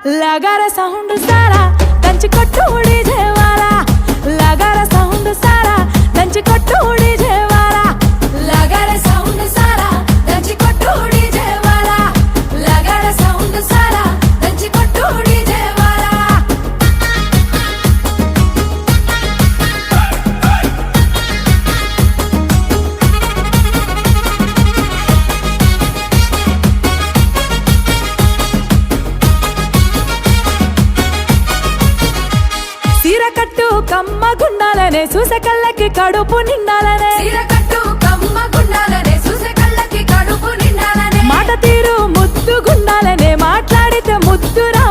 लगारा sound सारा దంచి కొట్టు డీజే వాలా लगारा साउंड सारा దంచి కొట్టు డీజే వాలా लगारा साउंड सारा దంచి కొట్టు డీజే వాలా लगारा साउंड सारा దంచి కొట్టు డీజే వాలా సీరకట్టు కమ్మ గుండాలనే చూసే కళ్ళకి కడుపు నిండాలనే సీరకట్టు కమ్మ గుండాలనే చూసే కళ్ళకి కడుపు నిండాలనే మాట తీరు ముద్దు గుండాలనే మాట్లాడితే ముద్దురా